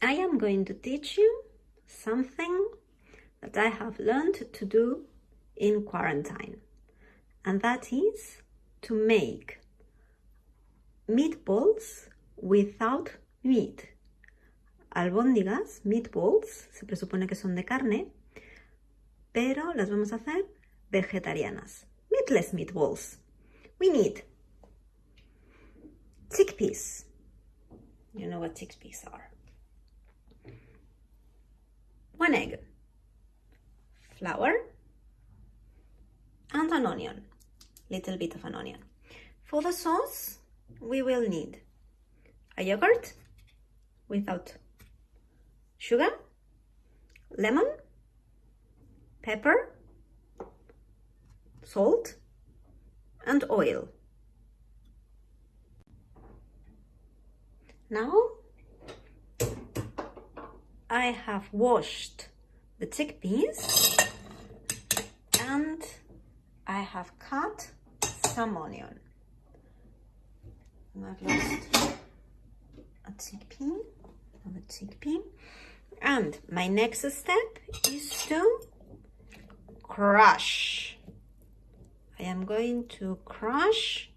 I am going to teach you something that I have learned to do in quarantine, and that is to make meatballs without meat. Albóndigas, meatballs, se presupone que son de carne, pero las vamos a hacer vegetarianas. Meatless meatballs. We need chickpeas. You know what chickpeas are. 1 egg, flour, and an onion, little bit of an onion. For the sauce, we will need a yogurt without sugar, lemon, pepper, salt, and oil. Now, I have washed the chickpeas and I have cut some onion. And I've lost a chickpea, another chickpea. And my next step is to crush. I am going to crush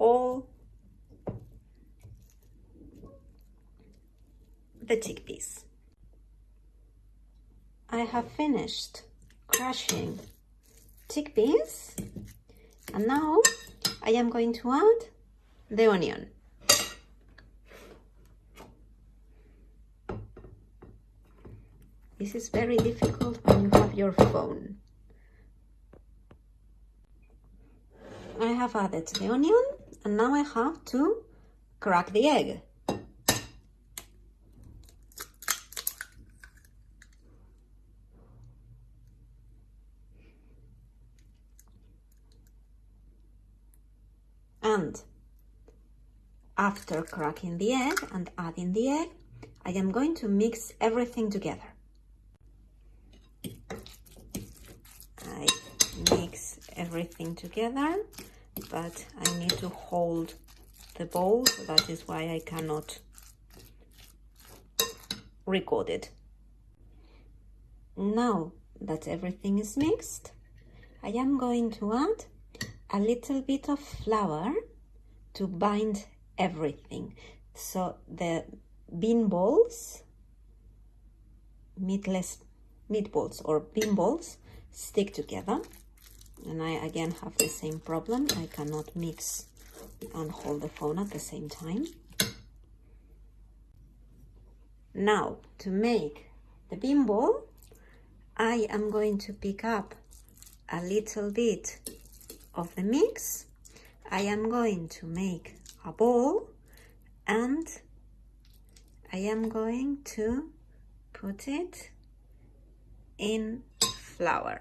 all the chickpeas. I have finished crushing chickpeas, and now I am going to add the onion. This is very difficult when you have your phone. I have added the onion, and now I have to crack the egg. And after cracking the egg and adding the egg, I am going to mix everything together. I mix everything together, but I need to hold the bowl, so that is why I cannot record it. Now that everything is mixed, I am going to add a little bit of flour to bind everything. So the bean balls, meatless meatballs or bean balls, stick together. And I again have the same problem. I cannot mix and hold the phone at the same time. Now, to make the bean ball, I am going to pick up a little bit of the mix. I am going to make a ball and I am going to put it in flour.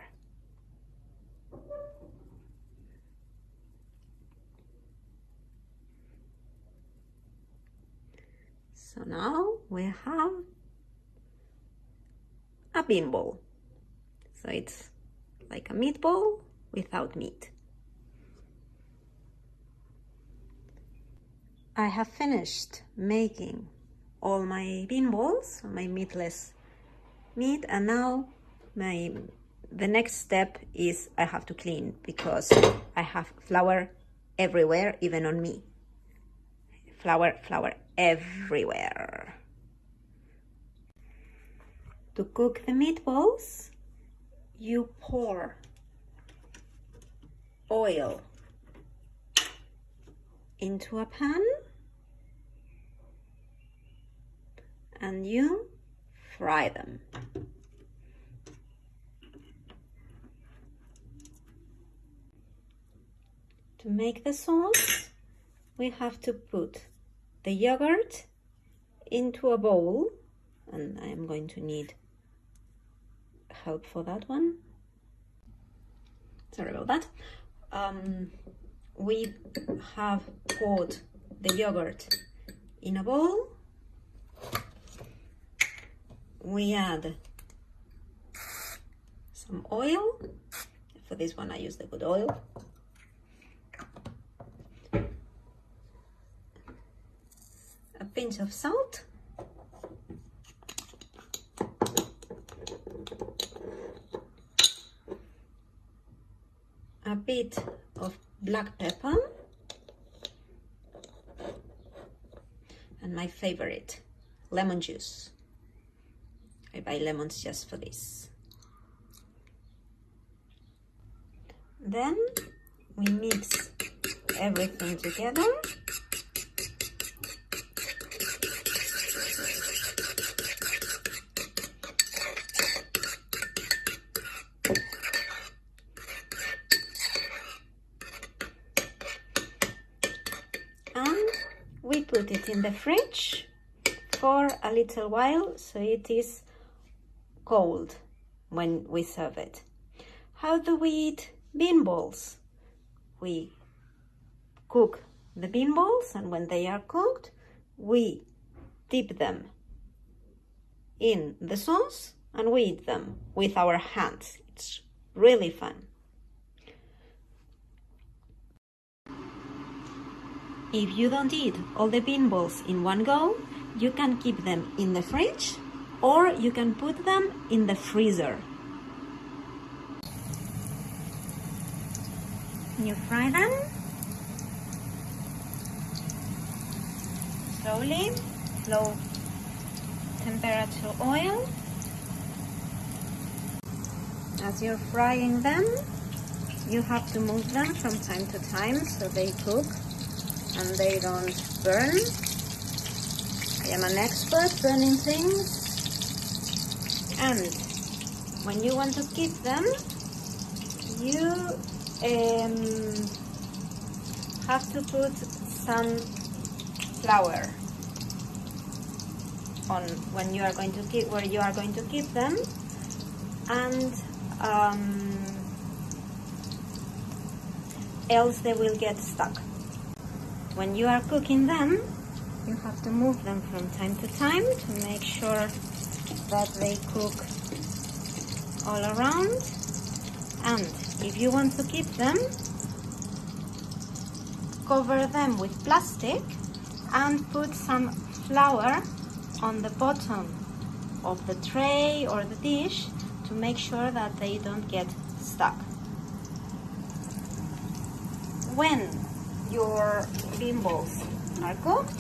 So now we have a bean ball. So it's like a meatball without meat. I have finished making all my bean balls, my meatless meat, and now the next step is I have to clean, because I have flour everywhere, even on me. Flour everywhere. To cook the meatballs, you pour oil into a pan and you fry them. To make the sauce, we have to put the yogurt into a bowl, and I am going to need help for that one. Sorry about that. We have poured the yogurt in a bowl. We add some oil. For this one I use the good oil. A pinch of salt. bit of black pepper and my favorite, lemon juice. I buy lemons just for this. Then we mix everything together. And we put it in the fridge for a little while so it is cold when we serve it. How do we eat bean balls? We cook the bean balls, and when they are cooked, we dip them in the sauce and we eat them with our hands. It's really fun. If you don't eat all the bean balls in one go, you can keep them in the fridge or you can put them in the freezer. You fry them slowly, low temperature oil. As you're frying them, you have to move them from time to time so they cook and they don't burn. I am an expert burning things. And when you want to keep them, you have to put some flour on when you are going to keep where you are going to keep them, and else they will get stuck. When you are cooking them, you have to move them from time to time to make sure that they cook all around. And if you want to keep them, cover them with plastic and put some flour on the bottom of the tray or the dish to make sure that they don't get stuck. When your bean balls are cooked,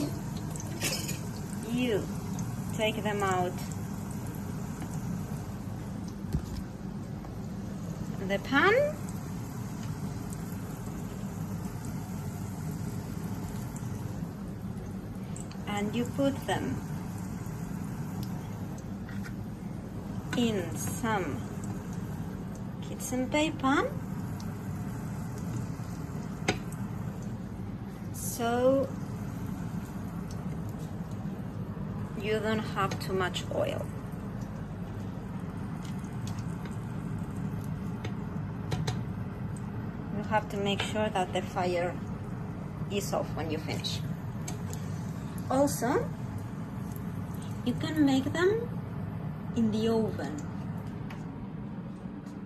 you take them out the pan and you put them in some kitchen paper so you don't have too much oil. You have to make sure that the fire is off when you finish. Also, you can make them in the oven.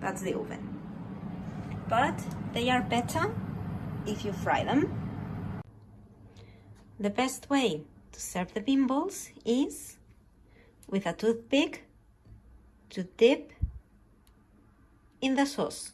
That's the oven. But they are better if you fry them. The best way to serve the bean balls is with a toothpick to dip in the sauce.